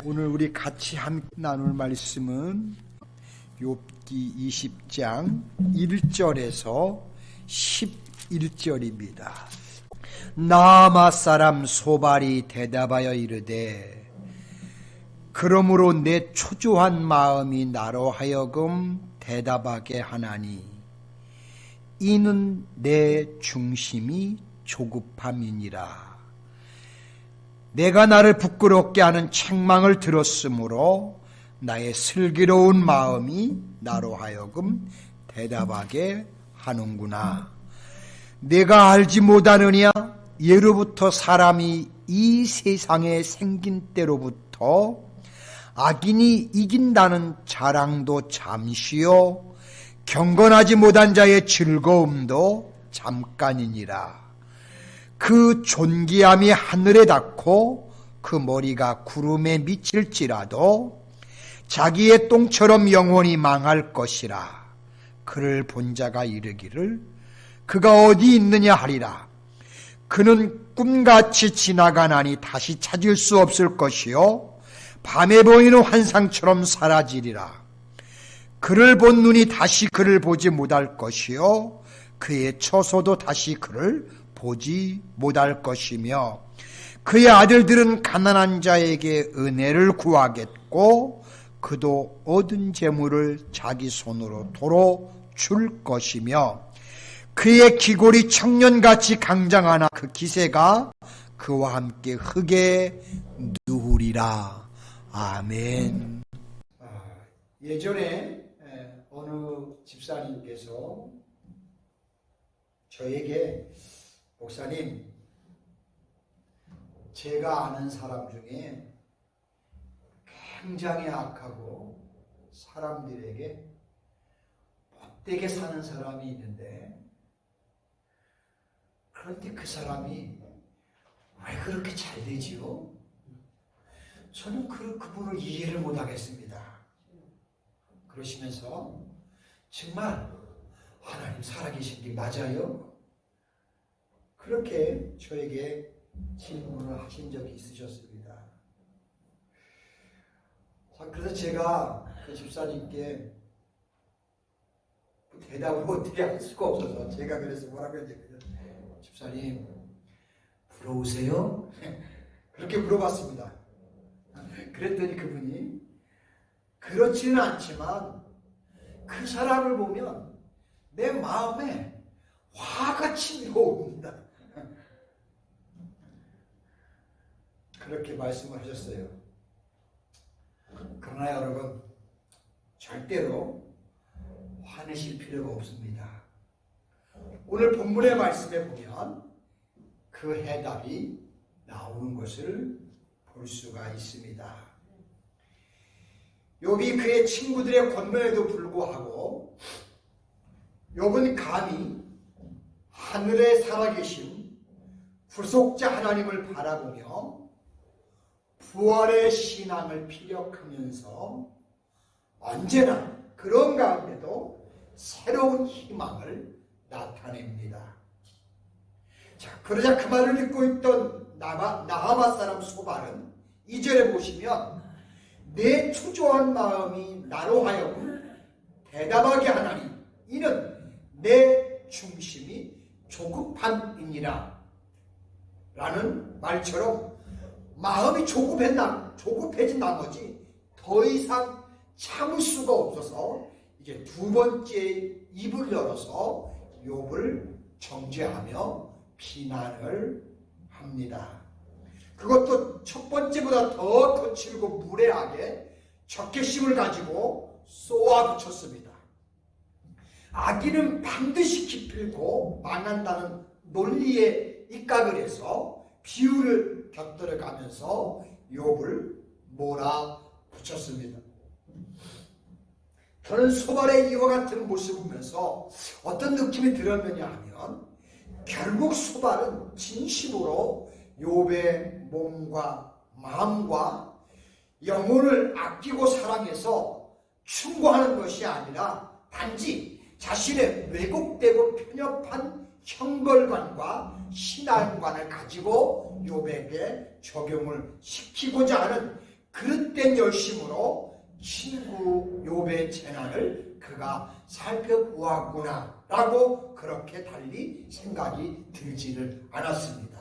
오늘 우리 같이 함께 나눌 말씀은 욥기 20장 1절에서 11절입니다. 나아마 사람 소발이 대답하여 이르되 그러므로 내 초조한 마음이 나로 하여금 대답하게 하나니 이는 내 중심이 조급함이니라. 내가 나를 부끄럽게 하는 책망을 들었으므로 나의 슬기로운 마음이 나로 하여금 대답하게 하는구나. 내가 알지 못하느냐? 예로부터 사람이 이 세상에 생긴 때로부터 악인이 이긴다는 자랑도 잠시요 경건하지 못한 자의 즐거움도 잠깐이니라. 그 존귀함이 하늘에 닿고 그 머리가 구름에 미칠지라도 자기의 똥처럼 영원히 망할 것이라. 그를 본 자가 이르기를 그가 어디 있느냐 하리라. 그는 꿈같이 지나가나니 다시 찾을 수 없을 것이요 밤에 보이는 환상처럼 사라지리라. 그를 본 눈이 다시 그를 보지 못할 것이요 그의 처소도 다시 그를 보지 못할 것이며 그의 아들들은 가난한 자에게 은혜를 구하겠고 그도 얻은 재물을 자기 손으로 도로 줄 것이며 그의 기골이 청년같이 강장하나 그 기세가 그와 함께 흙에 누우리라. 아멘. 예전에 어느 집사님께서 저에게 목사님, 제가 아는 사람 중에 굉장히 악하고 사람들에게 못되게 사는 사람이 있는데 그런데 그 사람이 왜 그렇게 잘 되지요? 저는 그분을 이해를 못하겠습니다. 그러시면서 정말 하나님 살아계신 게 맞아요? 그렇게 저에게 질문을 하신 적이 있으셨습니다. 그래서 제가 그 집사님께 대답을 어떻게 할 수가 없어서 제가 그래서 뭐라고 했냐면 집사님 부러우세요? 그렇게 물어봤습니다. 그랬더니 그분이 그렇지는 않지만 그 사람을 보면 내 마음에 화가 치밀어 옵니다. 그렇게 말씀을 하셨어요. 그러나 여러분 절대로 화내실 필요가 없습니다. 오늘 본문의 말씀에 보면 그 해답이 나오는 것을 볼 수가 있습니다. 욥이 그의 친구들의 권면에도 불구하고 욥은 감히 하늘에 살아계신 구속자 하나님을 바라보며 부활의 신앙을 피력하면서 언제나 그런 가운데도 새로운 희망을 나타냅니다. 자, 그러자 그 말을 듣고 있던 나하마 사람 소발은 2절에 보시면 내 초조한 마음이 나로 하여금 대답하게 하나니 이는 내 중심이 조급함이니라 라는 말처럼 마음이 조급해진 나머지 더 이상 참을 수가 없어서 이제 두 번째 입을 열어서 욥을 정죄하며 비난을 합니다. 그것도 첫 번째보다 더 거칠고 무례하게 적개심을 가지고 쏘아붙였습니다. 악인은 반드시 기필고 망한다는 논리에 입각을 해서 비유를 곁들여 가면서 욥을 몰아붙였습니다. 저는 소발의 이와 같은 모습을 보면서 어떤 느낌이 들었느냐 하면 결국 소발은 진심으로 욥의 몸과 마음과 영혼을 아끼고 사랑해서 충고하는 것이 아니라 단지 자신의 왜곡되고 편협한 형벌관과 신앙관을 가지고 욥에게 적용을 시키고자 하는 그릇된 열심으로 친구 욥의 재난을 그가 살펴보았구나 라고 그렇게 달리 생각이 들지를 않았습니다.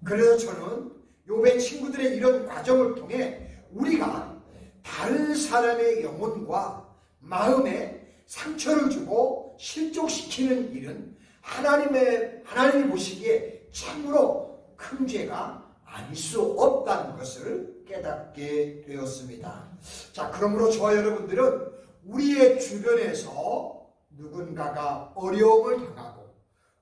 그래서 저는 욥의 친구들의 이런 과정을 통해 우리가 다른 사람의 영혼과 마음에 상처를 주고 실족시키는 일은 하나님이 보시기에 참으로 큰 죄가 아닐 수 없다는 것을 깨닫게 되었습니다. 자, 그러므로 저와 여러분들은 우리의 주변에서 누군가가 어려움을 당하고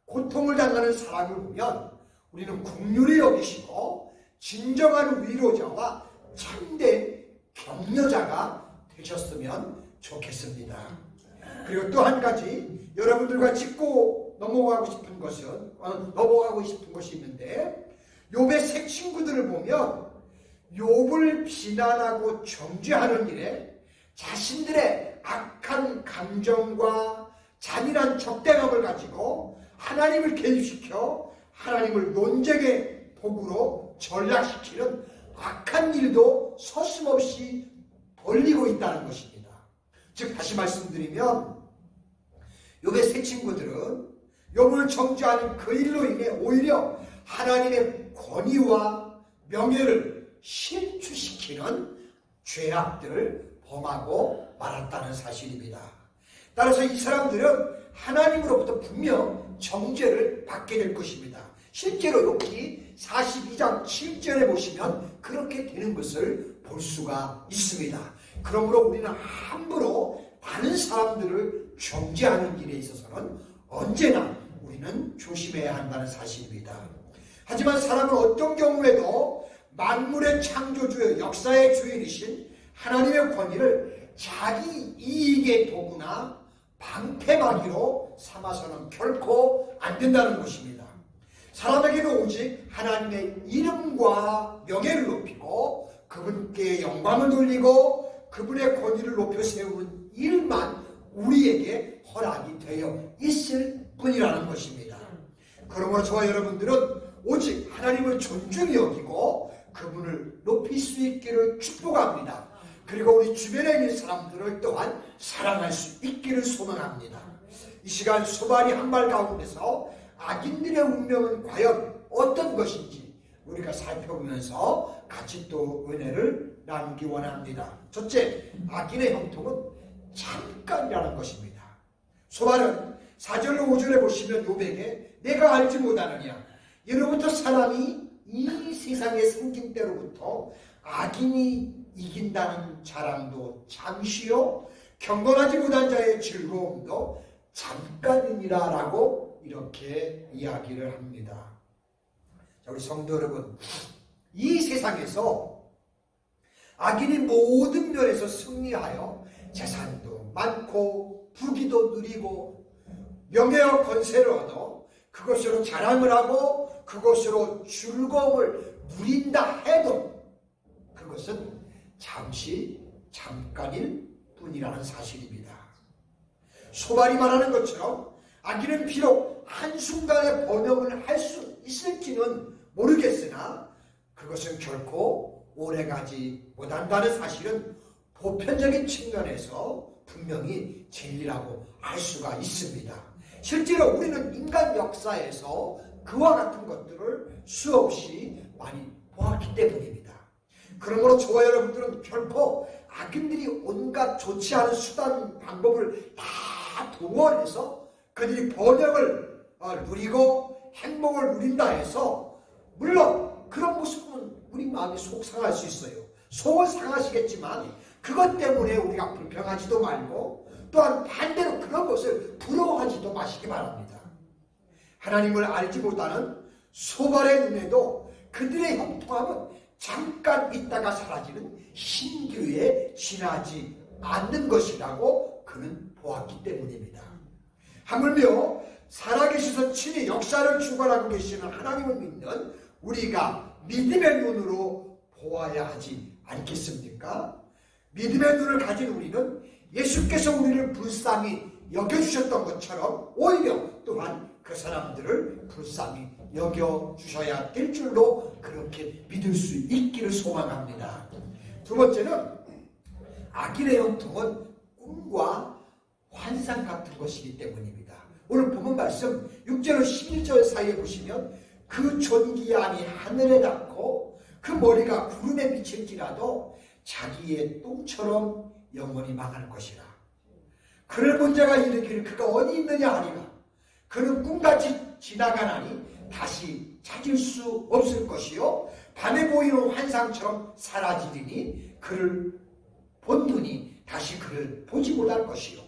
고통을 당하는 사람을 보면 우리는 긍휼히 여기시고 진정한 위로자와 참된 격려자가 되셨으면 좋겠습니다. 그리고 또 한 가지 여러분들과 짚고 넘어가고 싶은 것이 있는데, 욥의 새 친구들을 보면 욥을 비난하고 정죄하는 일에 자신들의 악한 감정과 잔인한 적대감을 가지고 하나님을 개입시켜 하나님을 논쟁의 도구로 전락시키는 악한 일도 서슴없이 벌리고 있다는 것입니다. 즉 다시 말씀드리면 욥의 새 친구들은 욥을 정죄하는 그 일로 인해 오히려 하나님의 권위와 명예를 실추시키는 죄악들을 범하고 말았다는 사실입니다. 따라서 이 사람들은 하나님으로부터 분명 정죄를 받게 될 것입니다. 실제로 욥기 42장 7절에 보시면 그렇게 되는 것을 볼 수가 있습니다. 그러므로 우리는 함부로 다른 사람들을 정죄하는 일에 있어서는 언제나 우리는 조심해야 한다는 사실입니다. 하지만 사람은 어떤 경우에도 만물의 창조주요 역사의 주인이신 하나님의 권위를 자기 이익의 도구나 방패막이로 삼아서는 결코 안 된다는 것입니다. 사람에게는 오직 하나님의 이름과 명예를 높이고 그분께 영광을 돌리고 그분의 권위를 높여 세운 일만 우리에게 허락이 되어 있을 뿐이라는 것입니다. 그러므로 저와 여러분들은 오직 하나님을 존중히 여기고 그분을 높일 수 있기를 축복합니다. 그리고 우리 주변에 있는 사람들을 또한 사랑할 수 있기를 소망합니다. 이 시간 소발이 한 말 가운데서 악인들의 운명은 과연 어떤 것인지 우리가 살펴보면서 같이 또 은혜를 나누기 원합니다. 첫째, 악인의 형통은 잠깐이라는 것입니다. 소발은 4절로 5절에 보시면 욥에게 내가 알지 못하느냐, 예로부터 사람이 이 세상의 생김때로부터 악인이 이긴다는 자랑도 잠시요 경건하지 못한 자의 즐거움도 잠깐이니라 라고 이렇게 이야기를 합니다. 자, 우리 성도 여러분, 이 세상에서 악인이 모든 면에서 승리하여 재산도 많고 부귀도 누리고 명예와 권세를 얻어 그것으로 자랑을 하고 그것으로 즐거움을 누린다 해도 그것은 잠깐일 뿐이라는 사실입니다. 소발이 말하는 것처럼 악인은 비록 한순간에 번영을 할 수 있을지는 모르겠으나 그것은 결코 오래가지 못한다는 사실은 보편적인 측면에서 분명히 진리라고 알 수가 있습니다. 실제로 우리는 인간 역사에서 그와 같은 것들을 수없이 많이 보았기 때문입니다. 그러므로 저와 여러분들은 결코 악인들이 온갖 좋지 않은 수단, 방법을 다 동원해서 그들이 번영을 누리고 행복을 누린다 해서 물론 그런 모습은 우리 마음이 속상할 수 있어요. 속은 상하시겠지만 그것 때문에 우리가 불평하지도 말고 또한 반대로 그런 것을 부러워하지도 마시기 바랍니다. 하나님을 알지 못하는 소발의 눈에도 그들의 형통함은 잠깐 있다가 사라지는 신기루에 지나지 않는 것이라고 그는 보았기 때문입니다. 하물며 살아계셔서 친히 역사를 주관하고 계시는 하나님을 믿는 우리가 믿음의 눈으로 보아야 하지 않겠습니까? 믿음의 눈을 가진 우리는 예수께서 우리를 불쌍히 여겨주셨던 것처럼 오히려 또한 그 사람들을 불쌍히 여겨주셔야 될 줄로 그렇게 믿을 수 있기를 소망합니다. 두 번째는 악인의 형통은 꿈과 환상 같은 것이기 때문입니다. 오늘 본문 말씀 6절로 11절 사이에 보시면 그 존귀 안이 하늘에 닿고 그 머리가 구름에 비칠지라도 자기의 똥처럼 영원히 망할 것이라. 그를 본 자가 이르기를 그가 어디 있느냐 하리라. 그는 꿈같이 지나가나니 다시 찾을 수 없을 것이요 밤에 보이는 환상처럼 사라지리니 그를 본 눈이 다시 그를 보지 못할 것이요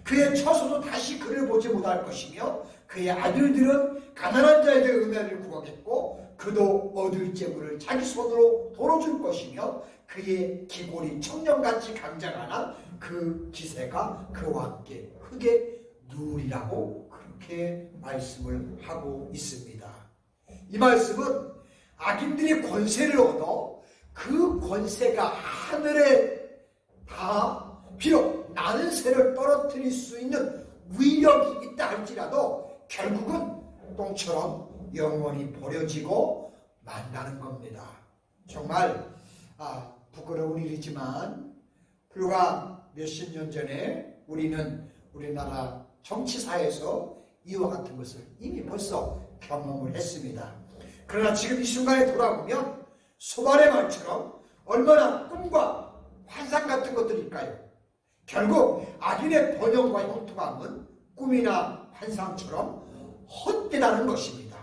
그의 처소도 다시 그를 보지 못할 것이며 그의 아들들은 가난한 자에게 은혜를 구하겠고 그도 얻을 재물을 자기 손으로 돌어줄 것이며 그의 기골이 청년같이 강장하나 그 기세가 그와 함께 흙에 누우리라고 그렇게 말씀을 하고 있습니다. 이 말씀은 악인들이 권세를 얻어 그 권세가 하늘에 다 비록 나는 새를 떨어뜨릴 수 있는 위력이 있다 할지라도 결국은 똥처럼 영원히 버려지고 만다는 겁니다. 정말 부끄러운 일이지만 불과 몇십 년 전에 우리는 우리나라 정치사에서 이와 같은 것을 이미 벌써 경험을 했습니다. 그러나 지금 이 순간에 돌아보면 소발의 말처럼 얼마나 꿈과 환상 같은 것들일까요? 결국 악인의 번영과 형통함은 꿈이나 환상처럼 헛되다는 것입니다.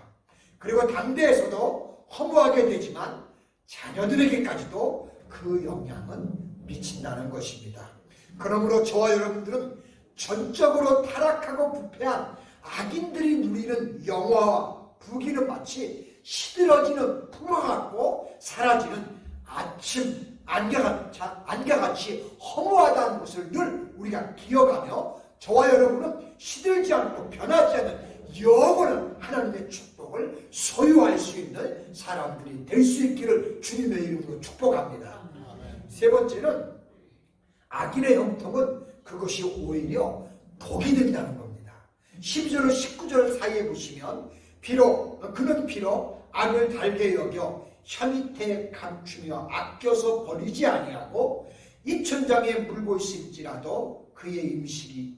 그리고 당대에서도 허무하게 되지만 자녀들에게까지도 그 영향은 미친다는 것입니다. 그러므로 저와 여러분들은 전적으로 타락하고 부패한 악인들이 누리는 영화와 부귀는 마치 시들어지는 풍화 같고 사라지는 아침 안개같이 허무하다는 것을 늘 우리가 기억하며 저와 여러분은 시들지 않고 변하지 않는 영원한 하나님의 축복을 소유할 수 있는 사람들이 될 수 있기를 주님의 이름으로 축복합니다. 세 번째는 악인의 형통은 그것이 오히려 독이 된다는 겁니다. 12절로 19절 사이에 보시면 그는 비록 악을 달게 여겨 혀 밑에 감추며 아껴서 버리지 아니하고 입천장에 물고 있을지라도 그의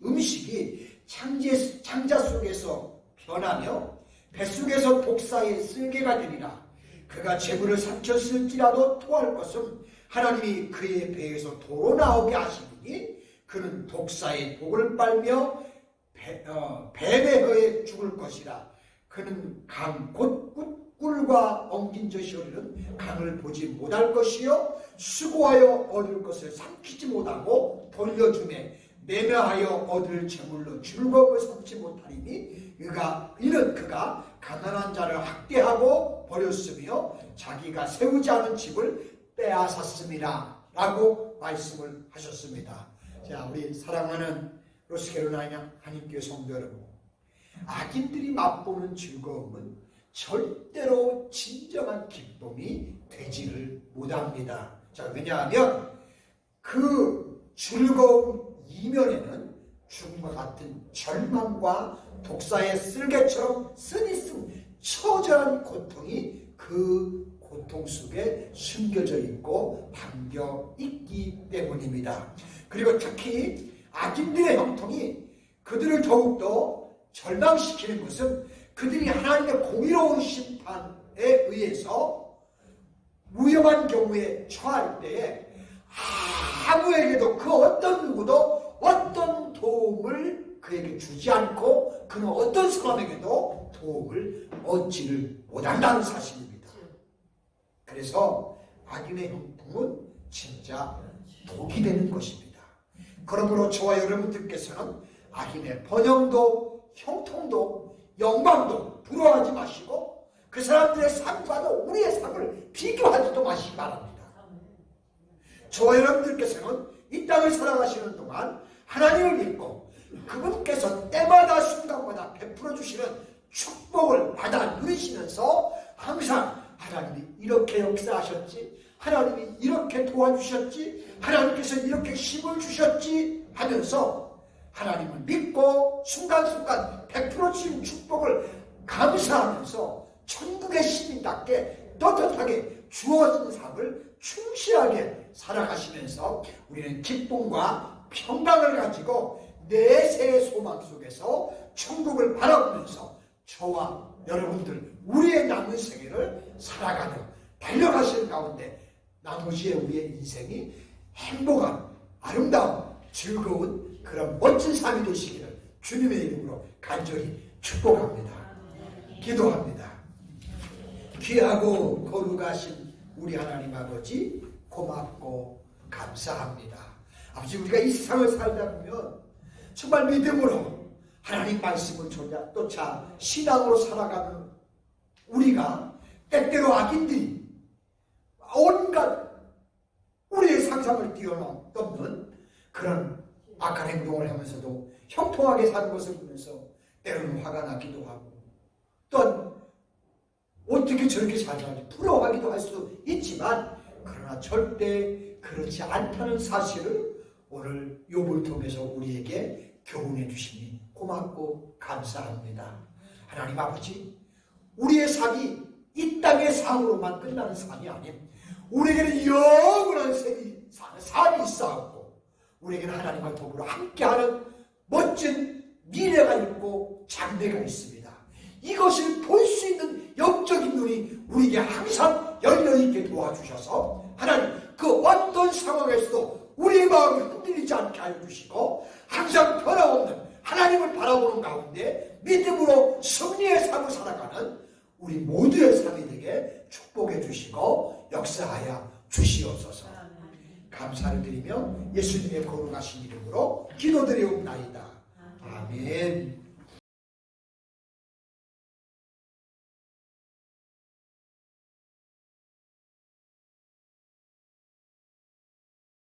음식이 창자 속에서 변하며 뱃속에서 독사의 쓸개가 되리라. 그가 재물을 삼켰을지라도 토할 것은 하나님이 그의 배에서 도로 나오게 하시니 그는 독사의 독을 빨며 배배허에 죽을 것이라. 그는 강 곧 꿀과 엉긴 젖이 흐르는 강을 보지 못할 것이요 수고하여 얻을 것을 삼키지 못하고 돌려주매 매매하여 얻을 재물로 즐거움을 삼지 못하리니 이는 그가 가난한 자를 학대하고 버렸으며 자기가 세우지 않은 집을 빼앗았음이라 라고 말씀을 하셨습니다. 자, 우리 사랑하는 로스캐롤라이나 한인교회 성도 여러분, 악인들이 맛보는 즐거움은 절대로 진정한 기쁨이 되지를 못합니다. 자, 왜냐하면 그 즐거움 이면에는 죽음과 같은 절망과 독사의 쓸개처럼 쓰니쓴 처절한 고통이 그 고통 속에 숨겨져 있고 담겨 있기 때문입니다. 그리고 특히 악인들의 형통이 그들을 더욱더 절망시키는 것은 그들이 하나님의 공의로운 심판에 의해서 위험한 경우에 처할 때에 아무에게도 그 어떤 누구도 어떤 도움을 그에게 주지 않고 그는 어떤 사람에게도 도움을 얻지를 못한다는 사실입니다. 그래서 악인의 형통은 진짜 독이 되는 것입니다. 그러므로 저와 여러분들께서는 악인의 번영도 형통도 영광도 부러워하지 마시고 그 사람들의 삶과도 우리의 삶을 비교하지도 마시기 바랍니다. 저와 여러분들께서는 이 땅을 살아가시는 동안 하나님을 믿고 그분께서 때마다 순간마다 베풀어 주시는 축복을 받아 누리시면서 항상 하나님이 이렇게 역사하셨지, 하나님이 이렇게 도와주셨지, 하나님께서 이렇게 힘을 주셨지 하면서 하나님을 믿고 순간순간 100%씩 축복을 감사하면서 천국의 시민답게 떳떳하게 주어진 삶을 충실하게 살아가시면서 우리는 기쁨과 평강을 가지고 내세의 소망 속에서 천국을 바라보면서 저와 여러분들 우리의 남은 생애를 살아가며 달려가시는 가운데 나머지의 우리의 인생이 행복한 아름다운 즐거운 그런 멋진 삶이 되시기를 주님의 이름으로 간절히 축복합니다. 기도합니다. 귀하고 거룩하신 우리 하나님 아버지 고맙고 감사합니다. 아버지 우리가 이 세상을 살다 보면 정말 믿음으로 하나님 말씀을 쫓아 신앙으로 살아가는 우리가 때때로 악인들이 온갖 우리의 상상을 뛰어넘는 그런 악한 행동을 하면서도 형통하게 사는 것을 보면서 때로는 화가 나기도 하고 또 어떻게 저렇게 잘 살지 부러워하기도 할 수 있지만 그러나 절대 그렇지 않다는 사실을 오늘 욥을 통해서 우리에게 교훈해 주시니 고맙고 감사합니다. 하나님 아버지 우리의 삶이 이 땅의 삶으로만 끝나는 삶이 아닌 우리에게는 영원한 생이 사는 삶이 있어왔고 우리에게는 하나님과 더불어 함께하는 멋진 미래가 있고 장래가 있습니다. 이것을 볼 수 있는 영적인 눈이 우리에게 항상 열려있게 도와주셔서 하나님 그 어떤 상황에서도 우리의 마음이 흔들리지 않게 하여 주시고 항상 변함없는 하나님을 바라보는 가운데 믿음으로 승리의 삶을 살아가는 우리 모두의 삶이 되게 축복해 주시고 역사하여 주시옵소서. 감사를 드리며 예수님의 거룩하신 이름으로 기도드리옵나이다. 아멘.